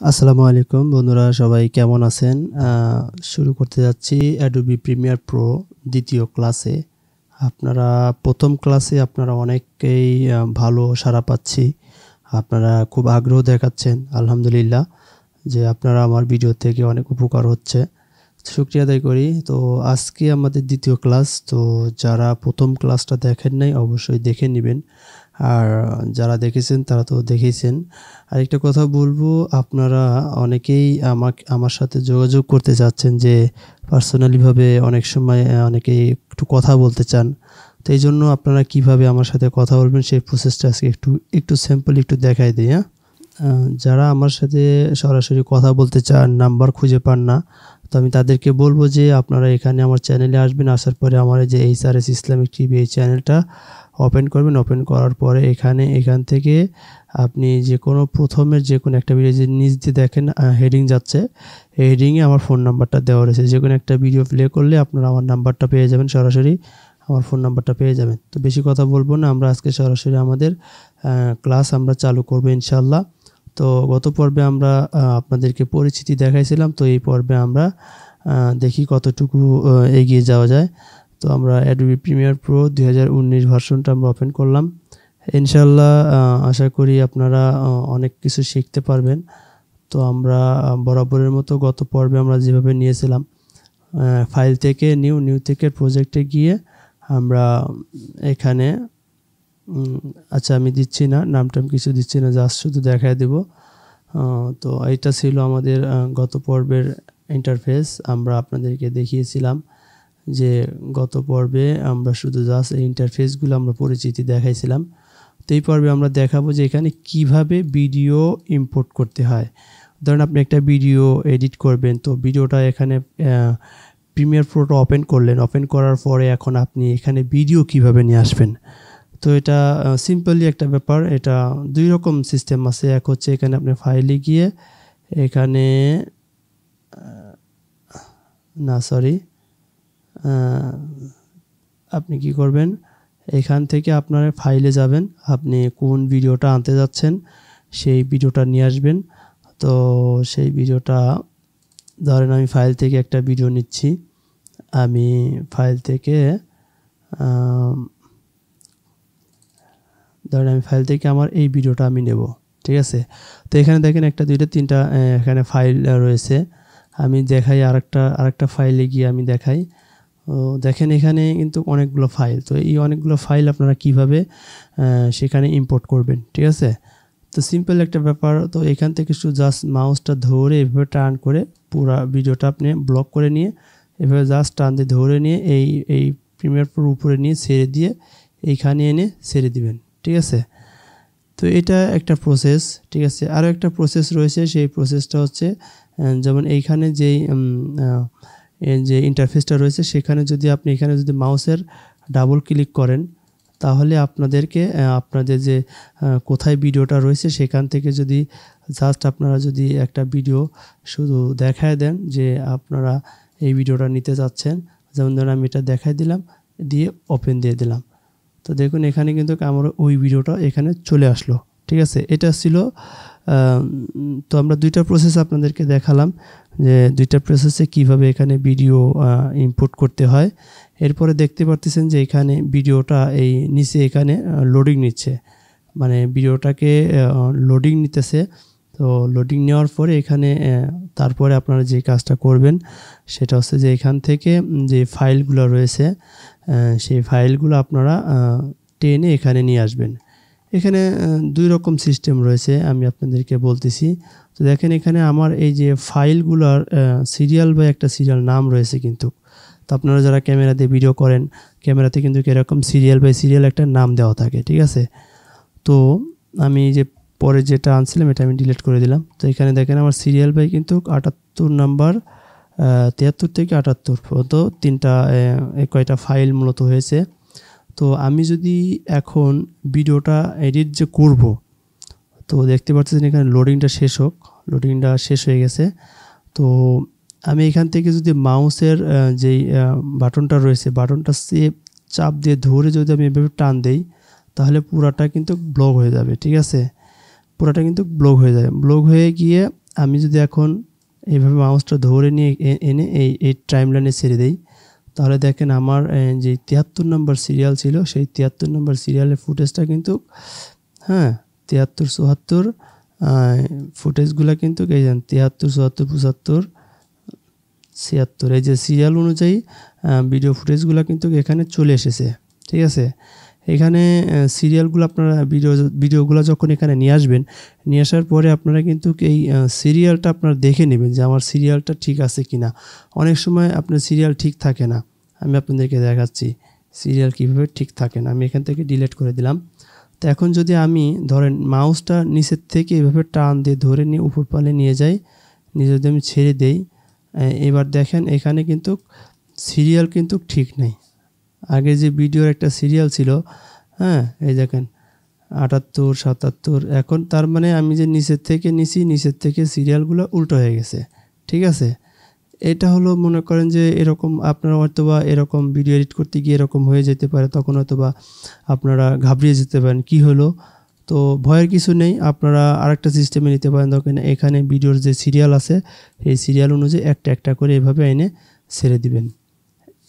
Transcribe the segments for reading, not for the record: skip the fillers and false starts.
আসসালামু আলাইকুম বন্ধুরা, সবাই কেমন আছেন? শুরু করতে যাচ্ছি Adobe Premiere Pro দ্বিতীয় ক্লাসে। আপনারা প্রথম ক্লাসে আপনারা অনেকেই ভালো সাড়া পাচ্ছি। আপনারা খুব আগ্রহ দেখাচ্ছেন, আলহামদুলিল্লাহ, যে আপনারা আমার ভিডিও থেকে অনেক উপকার হচ্ছে। শুকরিয়া আদায় করি। তো আজকে আমাদের দ্বিতীয় ক্লাস। তো যারা প্রথম ক্লাসটা দেখেন নাই অবশ্যই দেখে নেবেন, আর যারা দেখেছেন তারা তো দেখেইছেন। আরেকটা কথা বলবো, আপনারা অনেকেই আমার সাথে যোগাযোগ করতে চাচ্ছেন যে পার্সোনালিভাবে অনেক সময় অনেকেই একটু কথা বলতে চান। তো এই জন্য আপনারা কিভাবে আমার সাথে কথা বলবেন সেই প্রসেসটা আজকে একটু সিম্পল একটু দেখাই দিই। যারা আমার সাথে সরাসরি কথা বলতে চান, নাম্বার খুঁজে পান না, তো আমি তাদেরকে বলবো যে আপনারা এখানে আমার চ্যানেলে আসবেন। আসার পরে আমার যে HRS ইসলামিক টিভি এই চ্যানেলটা ওপেন করবেন। ওপেন করার পরে এখান থেকে আপনি যে কোনো প্রথমের যে কোনো একটা ভিডিও যে নিচ দিয়ে দেখেন হেডিং যাচ্ছে, এই হেডিংয়ে আমার ফোন নাম্বারটা দেওয়া রয়েছে। যে কোনো একটা ভিডিও প্লে করলে আপনারা আমার নাম্বারটা পেয়ে যাবেন, সরাসরি আমার ফোন নাম্বারটা পেয়ে যাবেন। তো বেশি কথা বলবো না, আমরা আজকে সরাসরি আমাদের ক্লাস আমরা চালু করবো ইনশাল্লাহ। তো গত পর্বে আমরা আপনাদেরকে পরিচিতি দেখাইছিলাম। তো এই পর্বে আমরা দেখি কতটুকু এগিয়ে যাওয়া যায়। তো আমরা Adobe Premiere Pro 2019 ভার্সনটা আমরা ওপেন করলাম। ইনশাল্লাহ আশা করি আপনারা অনেক কিছু শিখতে পারবেন। তো আমরা বরাবরের মতো গত পর্বে আমরা যেভাবে নিয়েছিলাম, ফাইল থেকে নিউ থেকে প্রজেক্টে গিয়ে আমরা এখানে আচ্ছা আমি দিচ্ছি না, নামটাম কিছু দিচ্ছি না, জাস্ট শুধু দেখায় দেব। তো এইটা ছিল আমাদের গত পর্বের ইন্টারফেস। আমরা আপনাদেরকে দেখিয়েছিলাম যে গত পর্বে আমরা শুধু জাস্ট এই ইন্টারফেসগুলো আমরা পরিচিতি দেখাইছিলাম। তো এই পর্বে আমরা দেখাবো যে এখানে কিভাবে ভিডিও ইম্পোর্ট করতে হয়। ধরুন আপনি একটা ভিডিও এডিট করবেন, তো ভিডিওটা এখানে প্রিমিয়ার প্রোটা ওপেন করলেন। ওপেন করার পরে এখন আপনি এখানে ভিডিও কিভাবে নিয়ে আসবেন। তো এটা সিম্পলি একটা ব্যাপার। এটা দুই রকম সিস্টেম আছে। এক হচ্ছে এখানে আপনি ফাইলে গিয়ে এখানে আপনি কি করবেন, এখান থেকে আপনার ফাইলে যাবেন, আপনি কোন ভিডিওটা আনতে যাচ্ছেন সেই ভিডিওটা নিয়ে আসবেন। তো সেই ভিডিওটা ধরেন আমি ফাইল থেকে একটা ভিডিও নিচ্ছি। আমি ফাইল থেকে আমার এই ভিডিওটা আমি নেব, ঠিক আছে। তো এখানে দেখেন একটা দুইটা তিনটা এখানে ফাইল রয়েছে। আমি দেখাই আরেকটা ফাইলে গিয়ে আমি দেখাই। দেখেন এখানে কিন্তু অনেকগুলো ফাইল। তো এই অনেকগুলো ফাইল আপনারা কিভাবে সেখানে ইম্পোর্ট করবেন, ঠিক আছে। তো সিম্পল একটা ব্যাপার। তো এখান থেকে শুধু জাস্ট মাউসটা ধরে এভাবে টার্ন করে পুরো ভিডিওটা আপনি ব্লক করে নিয়ে এভাবে জাস্ট টান দিয়ে ধরে নিয়ে এই প্রিমিয়ার প্রোর উপরে নিয়ে ছেড়ে দিয়ে এইখানে এনে ছেড়ে দিবেন, ঠিক আছে। তো এটা একটা প্রসেস, ঠিক আছে। আরও একটা প্রসেস রয়েছে। সেই প্রসেসটা হচ্ছে যেমন এইখানে যে ইন্টারফেসটা রয়েছে সেখানে যদি আপনি এখানে যদি মাউসের ডাবল ক্লিক করেন, তাহলে আপনাদের যে কোথায় ভিডিওটা রয়েছে সেখান থেকে যদি জাস্ট আপনারা যদি একটা ভিডিও শুধু দেখায় দেন যে আপনারা এই ভিডিওটা নিতে যাচ্ছেন, যেমন ধরুন আমি এটা দেখাই দিলাম, দিয়ে ওপেন দিয়ে দিলাম। তো দেখুন এখানে কিন্তু আমার ওই ভিডিওটা এখানে চলে আসলো, ঠিক আছে। এটা ছিল তো আমরা দুইটা প্রসেস আপনাদেরকে দেখালাম যে দুইটা প্রসেসে কিভাবে এখানে ভিডিও ইম্পোর্ট করতে হয়। এরপরে দেখতে পারতেছেন যে এখানে ভিডিওটা এই নিচে এখানে লোডিং নিচ্ছে, মানে ভিডিওটাকে লোডিং নিতেছে। তো লোডিং নেওয়ার পরে এখানে তারপরে আপনারা যে কাজটা করবেন সেটা হচ্ছে যে এখান থেকে যে ফাইলগুলো রয়েছে সেই ফাইলগুলো আপনারা টেনে এখানে নিয়ে আসবেন। এখানে দুই রকম সিস্টেম রয়েছে, আমি আপনাদেরকে বলতেছি। তো দেখেন এখানে আমার এই যে ফাইলগুলোর সিরিয়াল বা একটা সিরিয়াল নাম রয়েছে কিন্তু। তো আপনারা যারা ক্যামেরা দিয়ে ভিডিও করেন, ক্যামেরাতে কিন্তু এরকম সিরিয়াল বাই সিরিয়াল একটা নাম দেওয়া থাকে, ঠিক আছে। তো আমি যে পরে যেটা আনছিলাম এটা আমি ডিলিট করে দিলাম। তো এখানে দেখেন আমার সিরিয়াল বাই কিন্তু 78 নাম্বার 73 থেকে 78 পর্যন্ত তিনটা কয়টা ফাইল মূলত হয়েছে। তো আমি যদি এখন ভিডিওটা এডিট যে করব, তো দেখতে পাচ্ছেন এখানে লোডিংটা শেষ হয়ে গেছে। তো আমি এখান থেকে যদি মাউসের যেই বাটনটা রয়েছে বাটনটা চাপ দিয়ে ধরে যদি আমি এভাবে টান দেই, তাহলে পুরাটা কিন্তু ব্লক হয়ে যাবে, ঠিক আছে। পুরোটা কিন্তু ব্লক হয়ে যায়। ব্লক হয়ে গিয়ে আমি যদি এখন এইভাবে মাউসটা ধরে নিয়ে এনে এই টাইমলাইনে ছেড়ে দেই, তাহলে দেখেন আমার যে 73 নম্বর সিরিয়াল ছিল সেই 73 নম্বর সিরিয়ালের ফুটেজটা কিন্তু 73, 74 ফুটেজগুলো কিন্তু এই যে 73, 74, 75, 76 এই যে সিরিয়াল অনুযায়ী ভিডিও ফুটেজগুলো কিন্তু এখানে চলে এসেছে। ঠিক আছে, এখানে সিরিয়ালগুলো আপনারা ভিডিওগুলো যখন এখানে নিয়ে আসবেন, নিয়ে আসার পরে আপনারা কিন্তু এই সিরিয়ালটা আপনারা দেখে নেবেন যে আমার সিরিয়ালটা ঠিক আছে কিনা। অনেক সময় আপনার সিরিয়াল ঠিক থাকে না, আমি আপনাদেরকে দেখাচ্ছি সিরিয়াল কীভাবে ঠিক থাকে না। আমি এখান থেকে ডিলিট করে দিলাম। তো এখন যদি আমি ধরেন মাউসটা নিচের থেকে এভাবে টান দিয়ে ধরে নিয়ে উপর পালে নিয়ে যাই, নিয়ে যদি আমি ছেড়ে দেই, এবার দেখেন এখানে কিন্তু সিরিয়াল কিন্তু ঠিক নেই। আগে যে ভিডিওর একটা সিরিয়াল ছিল, এই দেখেন 78, 77, এখন তার মানে আমি যে নিচের থেকে নিছি, নিচের থেকে সিরিয়ালগুলো উল্টো হয়ে গেছে। ঠিক আছে, এটা হলো মনে করেন যে এরকম আপনারা হয়তোবা এরকম ভিডিও এডিট করতে গিয়ে এরকম হয়ে যেতে পারে, তখন হয়তোবা আপনারা ঘাবড়িয়ে যেতে পারেন কি হলো। তো ভয়ের কিছু নেই, আপনারা আরেকটা সিস্টেমে নিতে পারেন। দেখেন এখানে ভিডিওর যে সিরিয়াল আছে এই সিরিয়াল অনুযায়ী একটা একটা করে এভাবে এনে ছেড়ে দিবেন।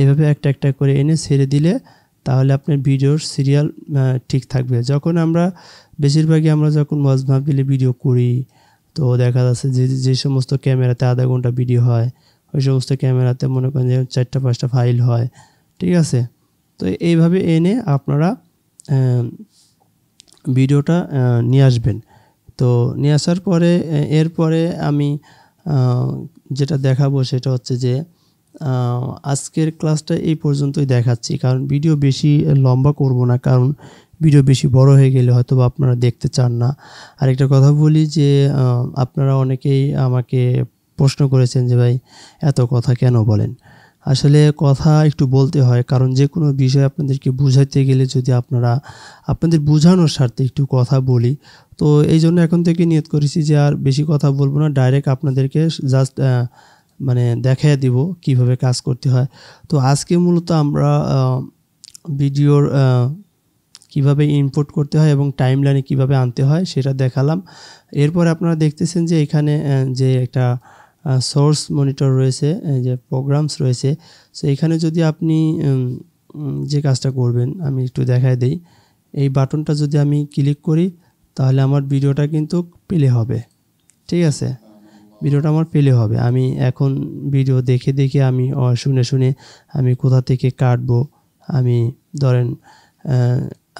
এভাবে একটা একটা করে এনে ছেড়ে দিলে তাহলে আপনার ভিডিওর সিরিয়াল ঠিক থাকবে। যখন আমরা বেশিরভাগই আমরা যখন মাহফিলে ভিডিও করি, তো দেখা যাচ্ছে যে সমস্ত ক্যামেরাতে আধা ঘন্টা ভিডিও হয়, ওই সমস্ত ক্যামেরাতে মনে করেন যে 4-5টা ফাইল হয়। ঠিক আছে, তো এইভাবে এনে আপনারা ভিডিওটা নিয়ে আসবেন। তো নিয়ে আসার পরে এরপরে আমি যেটা দেখাবো সেটা হচ্ছে যে আজকের ক্লাসটা এই পর্যন্তই দেখাচ্ছি, কারণ ভিডিও বেশি লম্বা করব না, কারণ ভিডিও বেশি বড় হয়ে গেলে হয়তো আপনারা দেখতে চান না। আরেকটা কথা বলি যে আপনারা অনেকেই আমাকে প্রশ্ন করেছেন যে ভাই এত কথা কেন বলেন। আসলে কথা একটু বলতে হয়, কারণ যে কোনো বিষয় আপনাদেরকে বুঝাইতে গেলে যদি আপনাদের বোঝানোর স্বার্থে একটু কথা বলি, তো এই জন্য এখন থেকে নিয়ত করেছি যে আর বেশি কথা বলবো না, ডাইরেক্ট আপনাদেরকে জাস্ট মানে দেখাইয়া দিব কিভাবে কাজ করতে হয়। তো আজকে মূলত আমরা ভিডিওর কিভাবে ইম্পোর্ট করতে হয় এবং টাইমলাইনে কিভাবে আনতে হয় সেটা দেখালাম। এরপর আপনারা দেখতেছেন যে এখানে যে একটা সোর্স মনিটর রয়েছে, যে প্রোগ্রামস রয়েছে, সো এখানে যদি আপনি যে কাজটা করবেন আমি একটু দেখাই দেই। এই বাটনটা যদি আমি ক্লিক করি তাহলে আমার ভিডিওটা কিন্তু প্লে হবে। ঠিক আছে, ভিডিওটা আমার প্লে হবে। আমি এখন ভিডিও দেখে দেখে আমি শুনে আমি কোথা থেকে কাটবো, আমি ধরেন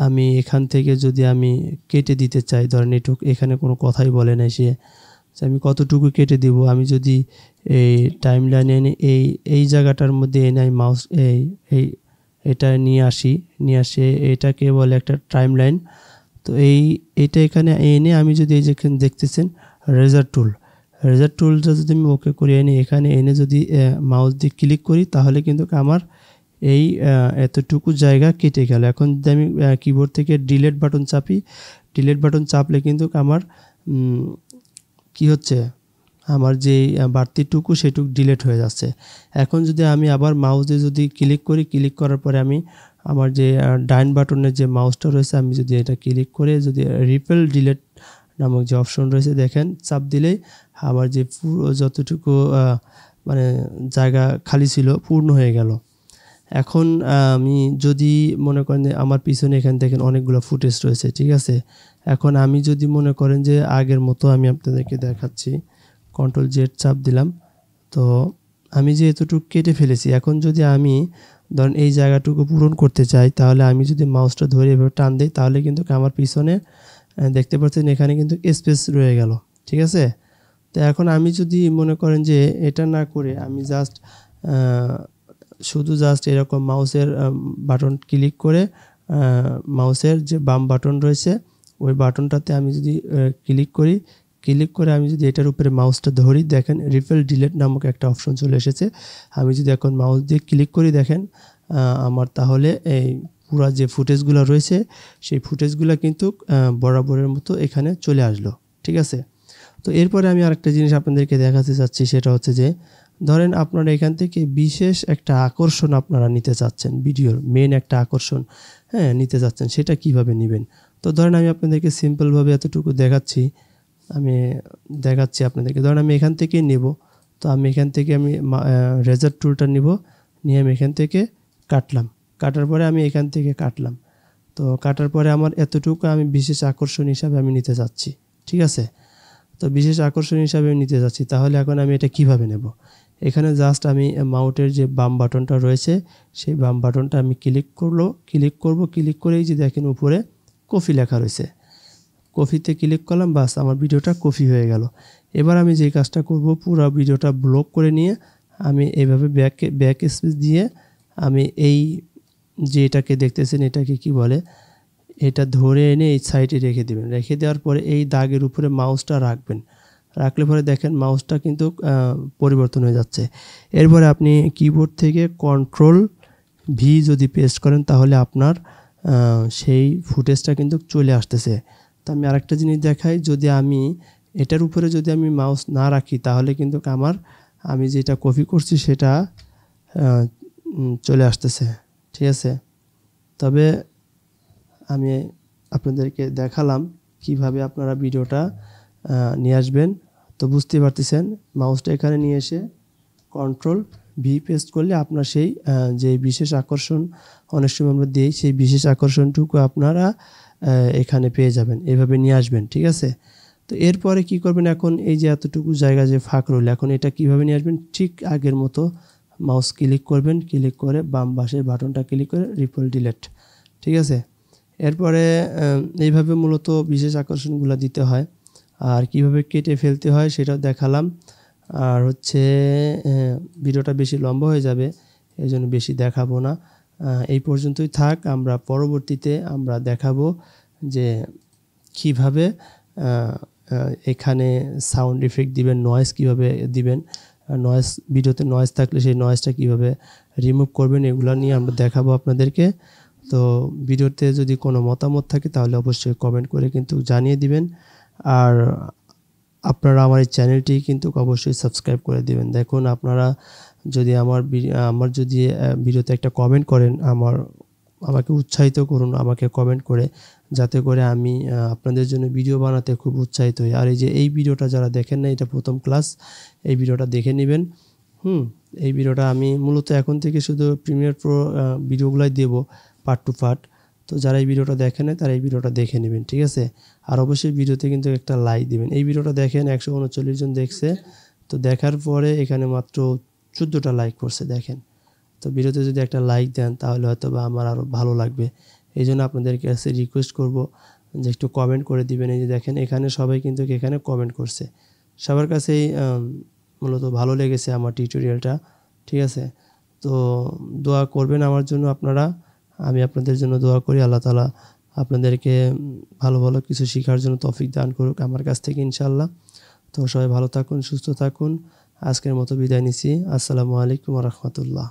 আমি এখান থেকে যদি আমি কেটে দিতে চাই, ধরেন এখানে কোনো কথাই বলে নাই সে, আমি কতটুকু কেটে দিব। আমি যদি এই টাইমলাইনে এনে এই জায়গাটার মধ্যে এনে আমি মাউস এটা নিয়ে আসে এটাকে বলে একটা টাইমলাইন। তো এইটা এখানে এনে আমি যদি এই যেখানে দেখতেছেন রেজার টুলটা যদি আমি ওকে করে এখানে এনে যদি মাউস দিয়ে ক্লিক করি তাহলে কিন্তু আমার এই এতটুকু জায়গা কেটে গেল। এখন যদি আমি কিবোর্ড থেকে ডিলিট বাটন চাপলে কিন্তু আমার কি হচ্ছে, আমার যে বাড়তিটুকু সেটুকু ডিলিট হয়ে যাচ্ছে। এখন যদি আমি আবার মাউস দিয়ে যদি ক্লিক করার পরে আমি আমার যে ডাইন বাটনের যে মাউসটা রয়েছে আমি যদি এটা ক্লিক করে যদি রিপেল ডিলিট নামক যে অপশন রয়েছে দেখেন চাপ দিলেই আমার যে পুরো যতটুকু মানে জায়গা খালি ছিল পূর্ণ হয়ে গেল। এখন আমি যদি মনে করেন যে আমার পিছনে এখানে দেখেন অনেকগুলো ফুটেজ রয়েছে। ঠিক আছে, এখন আমি যদি মনে করেন যে আগের মতো আমি আপনাদেরকে দেখাচ্ছি, Ctrl+Z চাপ দিলাম। তো আমি যে এতটুকু কেটে ফেলেছি, এখন যদি আমি ধরেন এই জায়গাটুকু পূরণ করতে চাই তাহলে আমি যদি মাউসটা ধরে এভাবে টান দিই তাহলে কিন্তু আমার পিছনে দেখতে পাচ্ছেন এখানে কিন্তু স্পেস রয়ে গেল। ঠিক আছে, তো এখন আমি যদি মনে করেন যে এটা না করে আমি শুধু এরকম মাউসের বাটন ক্লিক করে মাউসের যে বাম বাটন রয়েছে ওই বাটনটাতে আমি যদি ক্লিক করে আমি যদি এটার উপরে মাউসটা ধরি দেখেন রিপেল ডিলিট নামক একটা অপশন চলে এসেছে। আমি যদি এখন মাউস দিয়ে ক্লিক করি দেখেন আমার তাহলে এই পুরো যে ফুটেজগুলো রয়েছে সেই ফুটেজগুলো কিন্তু বরাবরের মতো এখানে চলে আসলো। ঠিক আছে, তো এরপরে আমি আরেকটা জিনিস আপনাদেরকে দেখাতে চাচ্ছি, সেটা হচ্ছে যে ধরেন আপনারা এখান থেকে বিশেষ একটা আকর্ষণ আপনারা নিতে চাচ্ছেন, ভিডিওর মেন একটা আকর্ষণ নিতে চাচ্ছেন, সেটা কিভাবে নেবেন। তো ধরেন আমি আপনাদেরকে সিম্পলভাবে এতটুকু দেখাচ্ছি আপনাদেরকে। ধরেন আমি এখান থেকেই নেব। তো আমি এখান থেকে রেজার টুলটা নিব, নিয়ে আমি এখান থেকে কাটার পরে আমি এখান থেকে কাটলাম। তো কাটার পরে আমার এতটুকু আমি বিশেষ আকর্ষণ হিসাবে আমি নিতে যাচ্ছি, ঠিক আছে? তো বিশেষ আকর্ষণ হিসাবে আমি নিতে যাচ্ছি, তাহলে এখন আমি এটা কিভাবে নেব? এখানে জাস্ট আমি মাউসের যে বাম বাটনটা রয়েছে সেই বাম বাটনটা আমি ক্লিক করে এই যে দেখেন উপরে কপি লেখা রয়েছে, কপিতে ক্লিক করলাম, বাস আমার ভিডিওটা কপি হয়ে গেল। এবার আমি যে কাজটা করব, পুরো ভিডিওটা ব্লক করে নিয়ে আমি এইভাবে ব্যাক স্পেস দিয়ে আমি এই যে এটাকে দেখতেছেন, এটাকে কি বলে, এটা ধরে এনে এই সাইডে রেখে দেবেন। রেখে দেওয়ার পরে এই দাগের উপরে মাউসটা রাখলে পরে দেখেন মাউসটা কিন্তু পরিবর্তন হয়ে যাচ্ছে। এরপরে আপনি কিবোর্ড থেকে কন্ট্রোল ভি যদি পেস্ট করেন তাহলে আপনার সেই ফুটেজটা কিন্তু চলে আসতেছে। তো আমি আরেকটা জিনিস দেখাই, যদি আমি এটার উপরে যদি আমি মাউস না রাখি তাহলে কিন্তু আমি যেটা কপি করছি সেটা চলে আসতেছে, ঠিক আছে? তবে আমি আপনাদেরকে দেখালাম কিভাবে আপনারা ভিডিওটা নিয়ে আসবেন। তো বুঝতে পারতেছেন, মাউসটা এখানে নিয়ে এসে কন্ট্রোল ভি পেস্ট করলে আপনার সেই যে বিশেষ আকর্ষণ অনেক সময় আমরা দিই, সেই বিশেষ আকর্ষণটুকু আপনারা এখানে পেয়ে যাবেন। এভাবে নিয়ে আসবেন, ঠিক আছে? তো এরপরে কি করবেন, এখন এই যে এতটুকু জায়গা যে ফাঁক রইল, এখন এটা কিভাবে নিয়ে আসবেন, ঠিক আগের মতো মাউস ক্লিক করবেন, ক্লিক করে বাম পাশের বাটনটা ক্লিক করে রিপল ডিলেট, ঠিক আছে? এরপরে এইভাবে মূলত বিশেষ আকর্ষণগুলো দিতে হয়। আর কিভাবে কেটে ফেলতে হয় সেটাও দেখালাম। আর হচ্ছে ভিডিওটা বেশি লম্বা হয়ে যাবে, এই জন্য বেশি দেখাবো না। এই পর্যন্তই থাক, আমরা পরবর্তীতে দেখাবো যে কিভাবে এখানে সাউন্ড ইফেক্ট দিবেন, নয়েজ কিভাবে দিবেন, ভিডিওতে নয়েজ থাকলে সেই নয়েজটা কিভাবে রিমুভ করবেন, এগুলো নিয়ে আমরা দেখাবো আপনাদেরকে। তো ভিডিওতে যদি কোনো মতামত থাকে তাহলে অবশ্যই কমেন্ট করে কিন্তু জানিয়ে দিবেন। আর আপনারা আমার এই চ্যানেলটি কিন্তু অবশ্যই সাবস্ক্রাইব করে দিবেন। দেখুন, আপনারা যদি আমার যদি ভিডিওতে একটা কমেন্ট করেন, আমাকে উৎসাহিত করুন, আমাকে কমেন্ট করে, যাতে করে আমি আপনাদের জন্য ভিডিও বানাতে খুব উৎসাহিত হই। আর এই ভিডিওটা যারা দেখেন না, এটা প্রথম ক্লাস, এই ভিডিওটা দেখে নেবেন। এই ভিডিওটা আমি মূলত এখন থেকে শুধু প্রিমিয়ার প্রো ভিডিওগুলাই দেব পার্ট টু পার্ট। তো যারা এই ভিডিওটা দেখেন না তারা এই ভিডিওটা দেখে নেবেন, ঠিক আছে? আর অবশ্যই ভিডিওতে কিন্তু একটা লাইক দিবেন। এই ভিডিওটা দেখেন 139 জন দেখছে, তো দেখার পরে এখানে মাত্র 14টা লাইক করছে, দেখেন। তো ভিডিওতে যদি একটা লাইক দেন তাহলে হয়তো বা আমার আরও ভালো লাগবে। এই জন্য আপনাদের কাছে রিকোয়েস্ট করব যে একটু কমেন্ট করে দিবেন। এই যে দেখেন, এখানে সবাই কিন্তু এখানে কমেন্ট করছে, সবার কাছেই মূলত ভালো লেগেছে আমার টিউটোরিয়ালটা, ঠিক আছে? তো দোয়া করবেন আমার জন্য আপনারা, আমি আপনাদের জন্য দোয়া করি। আল্লাহ তাআলা আপনাদেরকে ভালো ভালো কিছু শেখার জন্য তৌফিক দান করুক আমার কাছ থেকে, ইনশাআল্লাহ। তো সবাই ভালো থাকুন, সুস্থ থাকুন। আজকের মতো বিদায় নিচ্ছি। আসসালামু আলাইকুম ওয়া রাহমাতুল্লাহ।